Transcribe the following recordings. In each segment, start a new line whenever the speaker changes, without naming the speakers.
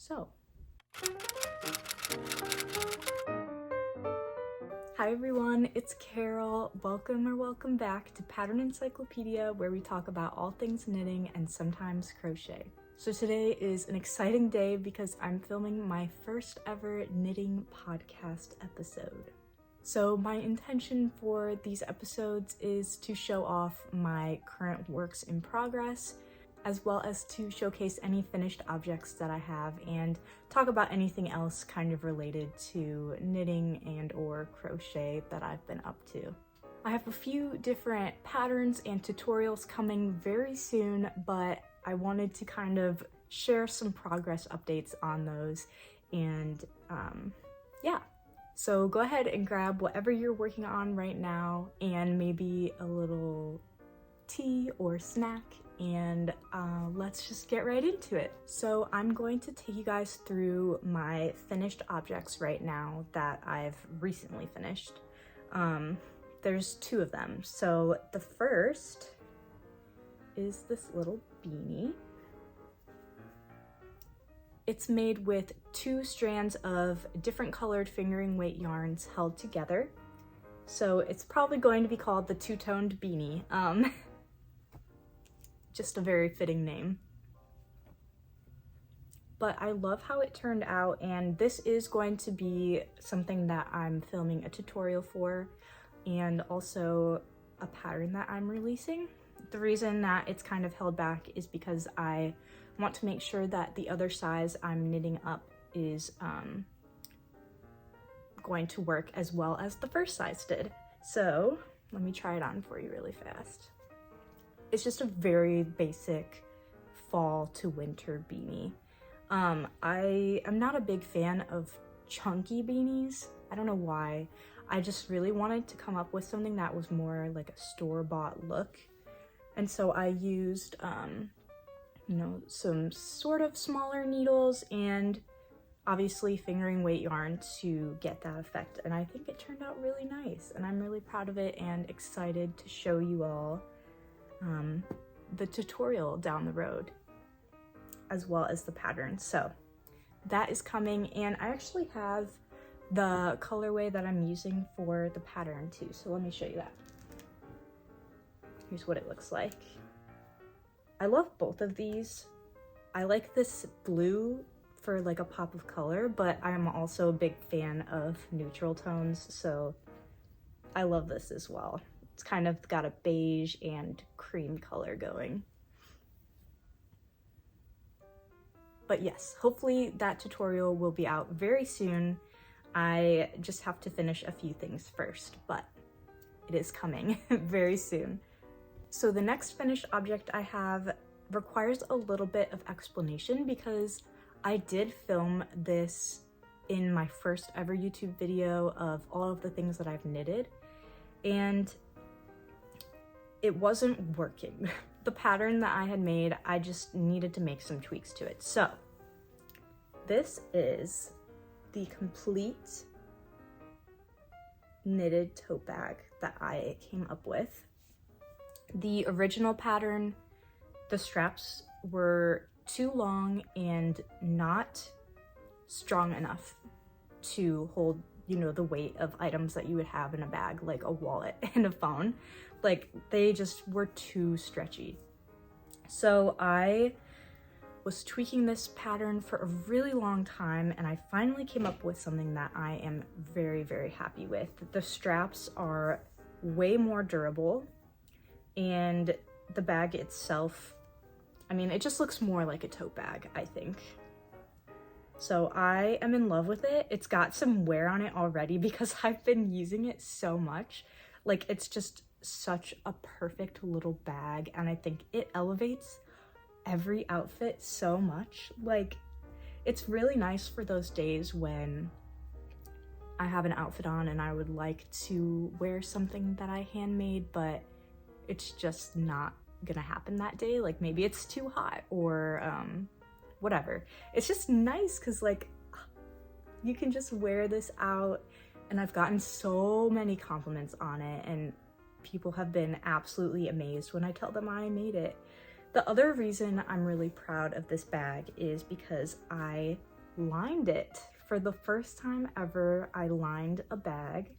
So, hi everyone, it's Carol. Welcome back to Pattern Encyclopedia, where we talk about all things knitting and sometimes crochet. So today is an exciting day because I'm filming my first ever knitting podcast episode. So my intention for these episodes is to show off my current works in progress, as well as to showcase any finished objects that I have and talk about anything else kind of related to knitting and or crochet that I've been up to. I have a few different patterns and tutorials coming very soon, but I wanted to kind of share some progress updates on those, and yeah. So go ahead and grab whatever you're working on right now and maybe a little tea or snack, and let's just get right into it. So I'm going to take you guys through my finished objects right now that I've recently finished. There's two of them. So the first is this little beanie. It's made with 2 strands of different colored fingering weight yarns held together. So it's probably going to be called the two-toned beanie. Just a very fitting name. But I love how it turned out, and this is going to be something that I'm filming a tutorial for, and also a pattern that I'm releasing. The reason that it's kind of held back is because I want to make sure that the other size I'm knitting up is going to work as well as the first size did. So let me try it on for you really fast. It's just a very basic fall to winter beanie. I am not a big fan of chunky beanies. I don't know why. I just really wanted to come up with something that was more like a store-bought look. And so I used, some sort of smaller needles and obviously fingering weight yarn to get that effect. And I think it turned out really nice, and I'm really proud of it and excited to show you all the tutorial down the road, as well as the pattern. So that is coming, and I actually have the colorway that I'm using for the pattern too. So let me show you that. Here's what it looks like. I love both of these. I like this blue for like a pop of color, but I'm also a big fan of neutral tones, so I love this as well. It's kind of got a beige and cream color going. But yes, hopefully that tutorial will be out very soon. I just have to finish a few things first, but it is coming very soon. So the next finished object I have requires a little bit of explanation because I did film this in my first ever YouTube video of all of the things that I've knitted, and it wasn't working. The pattern that I had made, I just needed to make some tweaks to it. So this is the complete knitted tote bag that I came up with. The original pattern, the straps were too long and not strong enough to hold, the weight of items that you would have in a bag, like a wallet and a phone. Like, they just were too stretchy. So I was tweaking this pattern for a really long time, and I finally came up with something that I am very, very happy with. The straps are way more durable, and the bag itself, it just looks more like a tote bag, I think. So I am in love with it. It's got some wear on it already because I've been using it so much. Like, it's just such a perfect little bag, and I think it elevates every outfit so much. Like, it's really nice for those days when I have an outfit on and I would like to wear something that I handmade, but it's just not gonna happen that day. Like, maybe it's too hot or whatever. It's just nice because, like, you can just wear this out, and I've gotten so many compliments on it, and people have been absolutely amazed when I tell them I made it. The other reason I'm really proud of this bag is because I lined it. For the first time ever, I lined a bag.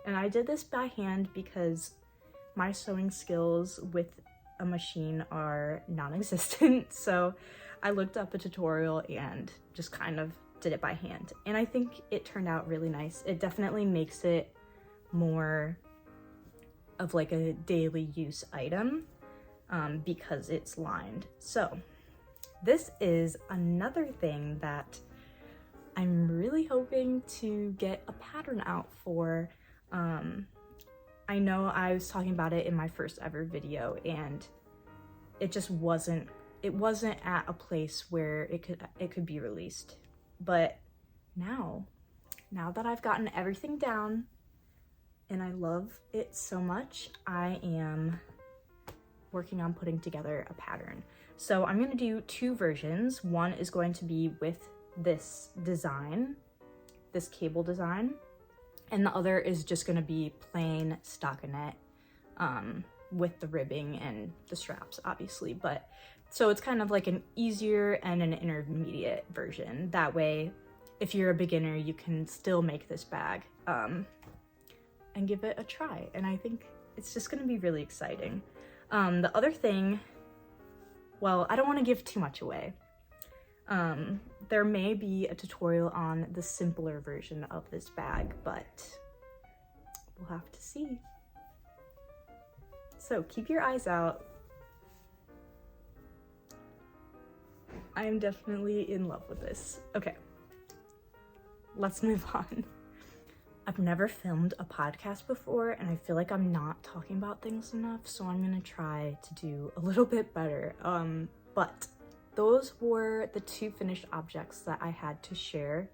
And I did this by hand because my sewing skills with a machine are non-existent. So I looked up a tutorial and just kind of did it by hand. And I think it turned out really nice. It definitely makes it more of like a daily use item because it's lined. So this is another thing that I'm really hoping to get a pattern out for. I know I was talking about it in my first ever video and it just wasn't at a place where it could be released. But now that I've gotten everything down and I love it so much, I am working on putting together a pattern. So I'm gonna do two versions. One is going to be with this design, this cable design, and the other is just gonna be plain stockinette with the ribbing and the straps, obviously. But so it's kind of like an easier and an intermediate version. That way, if you're a beginner, you can still make this bag and give it a try. And I think it's just gonna be really exciting. The other thing, well, I don't want to give too much away. There may be a tutorial on the simpler version of this bag, but we'll have to see. So keep your eyes out. I am definitely in love with this. Okay, let's move on. I've never filmed a podcast before and I feel like I'm not talking about things enough, so I'm gonna try to do a little bit better. But those were the two finished objects that I had to share.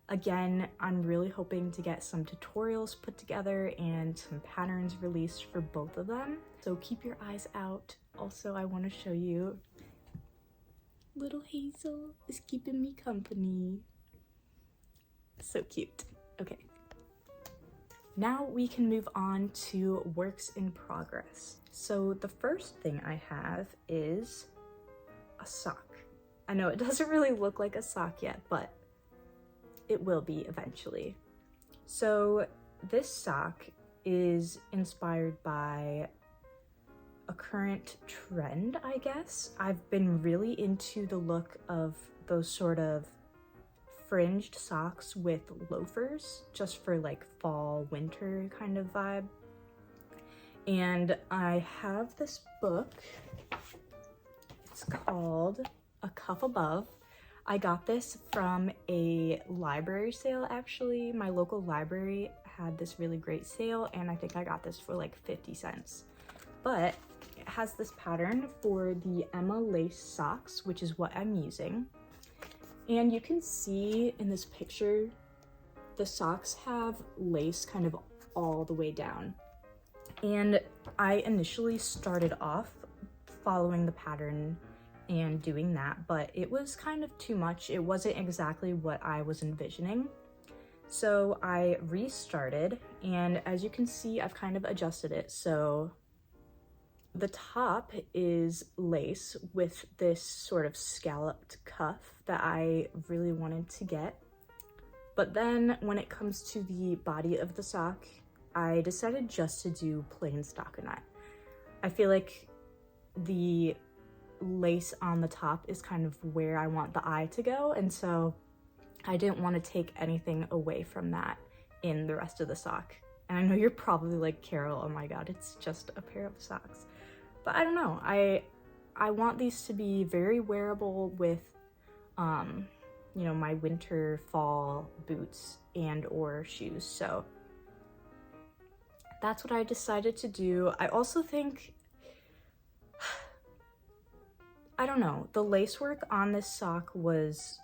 Again, I'm really hoping to get some tutorials put together and some patterns released for both of them. So keep your eyes out. Also, I want to show you little Hazel is keeping me company. So cute. Okay. Now we can move on to works in progress. So the first thing I have is a sock. I know it doesn't really look like a sock yet, but it will be eventually. So this sock is inspired by a current trend, I guess. I've been really into the look of those sort of fringed socks with loafers, just for like fall, winter kind of vibe. And I have this book. It's called A Cuff Above. I got this from a library sale, actually. My local library had this really great sale, and I think I got this for like 50 cents. But it has this pattern for the Emma lace socks, which is what I'm using. And you can see in this picture, the socks have lace kind of all the way down. And I initially started off following the pattern and doing that, but it was kind of too much. It wasn't exactly what I was envisioning. So I restarted, and as you can see, I've kind of adjusted it. So the top is lace with this sort of scalloped cuff that I really wanted to get. But then when it comes to the body of the sock, I decided just to do plain stockinette. I feel like the lace on the top is kind of where I want the eye to go, and so I didn't want to take anything away from that in the rest of the sock. And I know you're probably like, Carol, oh my god, it's just a pair of socks. But I don't know, I want these to be very wearable with you know, my winter, fall boots and or shoes. So that's what I decided to do. I also think, I don't know, the lacework on this sock was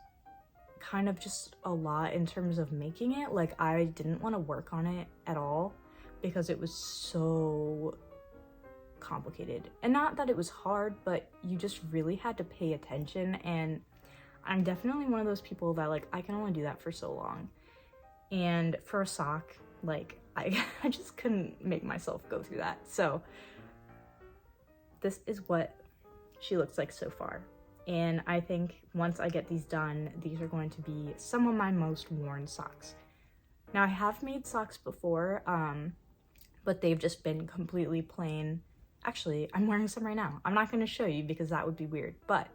kind of just a lot in terms of making it. Like, I didn't want to work on it at all because it was so complicated. And not that it was hard, but you just really had to pay attention, and I'm definitely one of those people that, like, I can only do that for so long. And for a sock, like, I just couldn't make myself go through that. So this is what she looks like so far. And I think once I get these done, these are going to be some of my most worn socks. Now I have made socks before, but they've just been completely plain. Actually, I'm wearing some right now. I'm not going to show you because that would be weird, but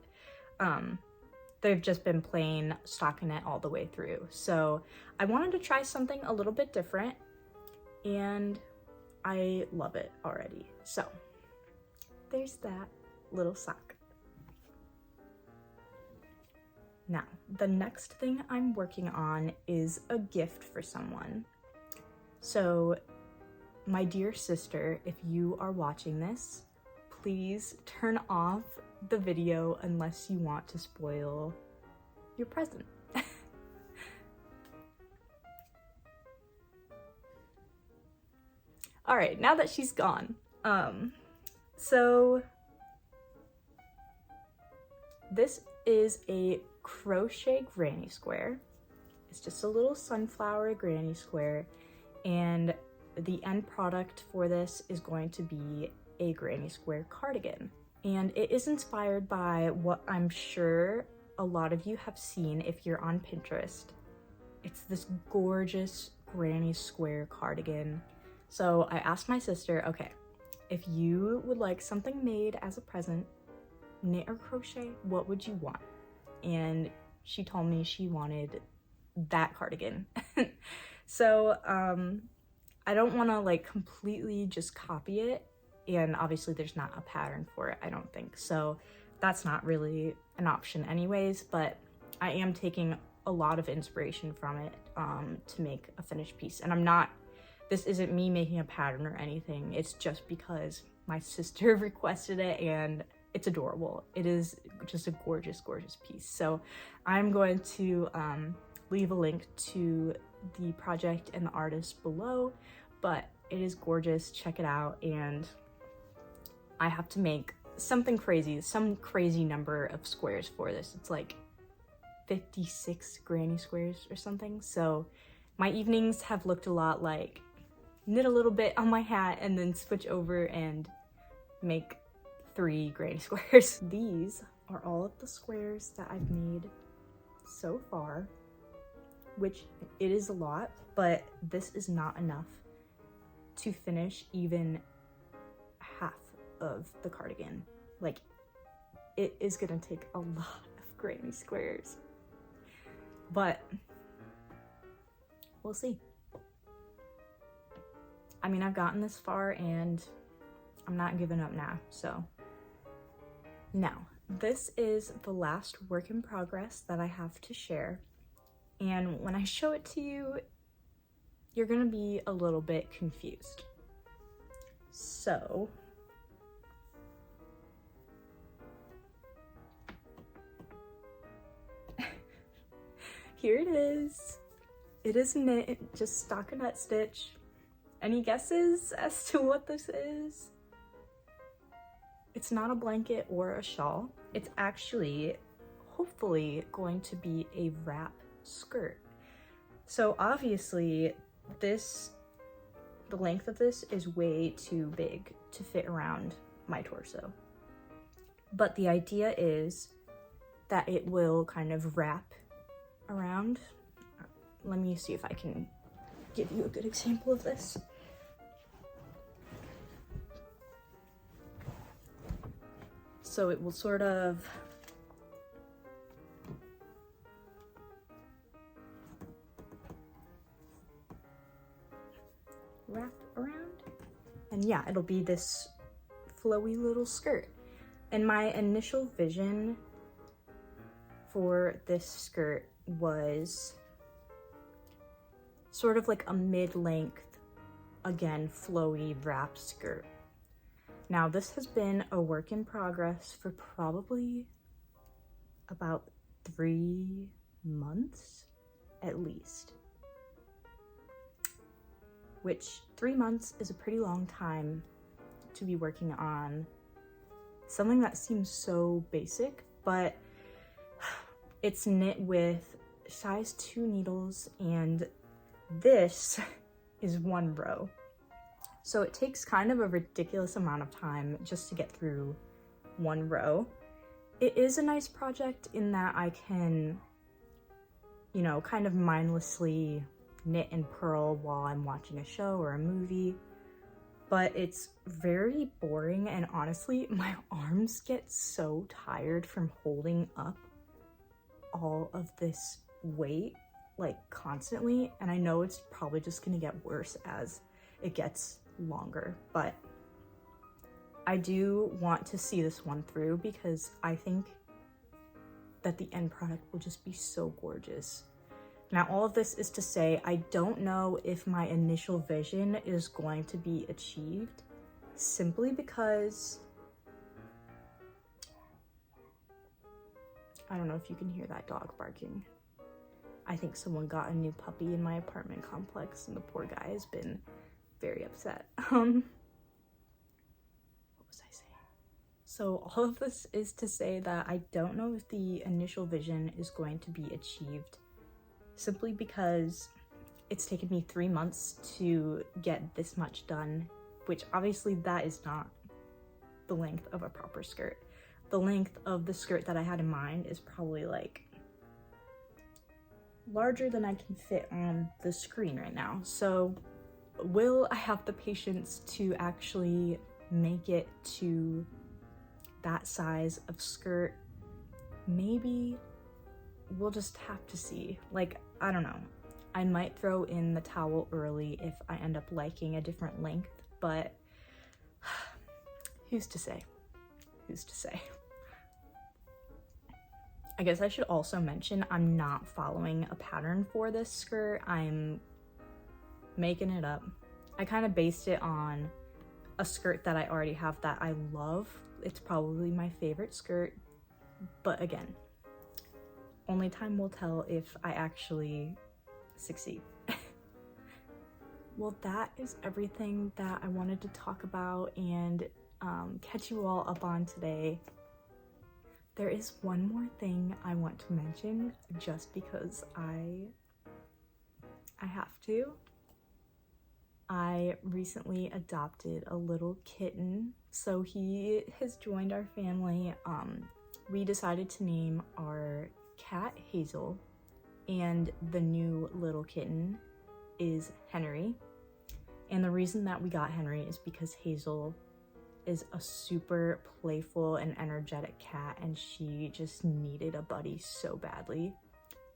they've just been plain stockinette all the way through. So I wanted to try something a little bit different, and I love it already. So there's that little sock. Now, the next thing I'm working on is a gift for someone. So, my dear sister, if you are watching this, please turn off the video unless you want to spoil your present. All right, now that she's gone, so this is a crochet granny square. It's just a little sunflower granny square, and the end product for this is going to be a granny square cardigan. And it is inspired by what I'm sure a lot of you have seen if you're on Pinterest. It's this gorgeous granny square cardigan. So I asked my sister, okay, if you would like something made as a present, knit or crochet, what would you want? And she told me she wanted that cardigan. So I don't want to like completely just copy it, and obviously there's not a pattern for it, I don't think, so that's not really an option anyways, but I am taking a lot of inspiration from it to make a finished piece. And this isn't me making a pattern or anything, it's just because my sister requested it and it's adorable. It is just a gorgeous, gorgeous piece. So I'm going to leave a link to the project and the artist below, but it is gorgeous. Check it out. And I have to make something crazy, some crazy number of squares for this. It's like 56 granny squares or something. So my evenings have looked a lot like knit a little bit on my hat and then switch over and make 3 granny squares. These are all of the squares that I've made so far, which it is a lot, but this is not enough to finish even half of the cardigan. Like, it is gonna take a lot of granny squares, but we'll see. I mean, I've gotten this far and I'm not giving up now, so. Now, this is the last work in progress that I have to share. And when I show it to you, you're gonna be a little bit confused. So, here it is. It is knit, just stockinette stitch. Any guesses as to what this is? It's not a blanket or a shawl. It's actually, hopefully, going to be a wrap skirt. So obviously, the length of this is way too big to fit around my torso. But the idea is that it will kind of wrap around. Let me see if I can give you a good example of this. So it will sort of wrap around, and yeah, it'll be this flowy little skirt. And my initial vision for this skirt was sort of like a mid-length, again, flowy wrap skirt. Now, this has been a work in progress for probably about 3 months at least, which 3 months is a pretty long time to be working on something that seems so basic, but it's knit with size 2 needles, and this is 1 row. So it takes kind of a ridiculous amount of time just to get through 1 row. it is a nice project in that I can, you know, kind of mindlessly knit and purl while I'm watching a show or a movie, but it's very boring, and honestly, my arms get so tired from holding up all of this weight like constantly, and I know it's probably just gonna get worse as it gets longer, but I do want to see this one through because I think that the end product will just be so gorgeous. Now, all of this is to say, I don't know if my initial vision is going to be achieved, simply because I don't know if you can hear that dog barking. I think someone got a new puppy in my apartment complex and the poor guy has been very upset. What was I saying? So all of this is to say that I don't know if the initial vision is going to be achieved, simply because it's taken me 3 months to get this much done, which obviously that is not the length of a proper skirt. The length of the skirt that I had in mind is probably like larger than I can fit on the screen right now. So will I have the patience to actually make it to that size of skirt? Maybe. We'll just have to see. Like, I don't know. I might throw in the towel early if I end up liking a different length, but who's to say? Who's to say? I guess I should also mention I'm not following a pattern for this skirt. I'm making it up. I kind of based it on a skirt that I already have that I love. It's probably my favorite skirt, but again, only time will tell if I actually succeed. Well, that is everything that I wanted to talk about and catch you all up on today. There is one more thing I want to mention just because I have to. I recently adopted a little kitten, so he has joined our family. We decided to name our cat Hazel, and the new little kitten is Henry. And the reason that we got Henry is because Hazel is a super playful and energetic cat, and she just needed a buddy so badly.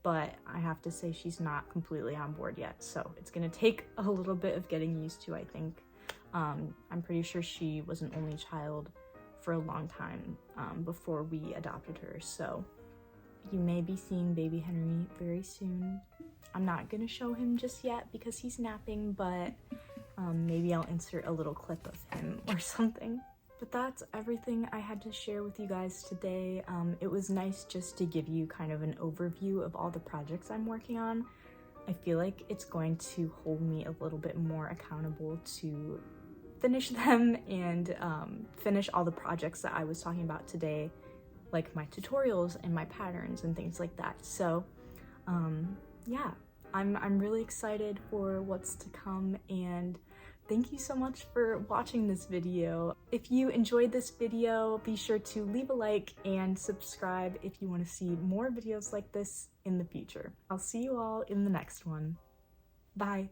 But I have to say she's not completely on board yet, so it's gonna take a little bit of getting used to, I think. I'm pretty sure she was an only child for a long time before we adopted her, so you may be seeing baby Henry very soon. I'm not gonna show him just yet because he's napping, but maybe I'll insert a little clip of him or something. But that's everything I had to share with you guys today. It was nice just to give you kind of an overview of all the projects I'm working on. I feel like it's going to hold me a little bit more accountable to finish them and finish all the projects that I was talking about today, like my tutorials and my patterns and things like that. So yeah, I'm really excited for what's to come, and thank you so much for watching this video. If you enjoyed this video, be sure to leave a like and subscribe if you want to see more videos like this in the future. I'll see you all in the next one. Bye.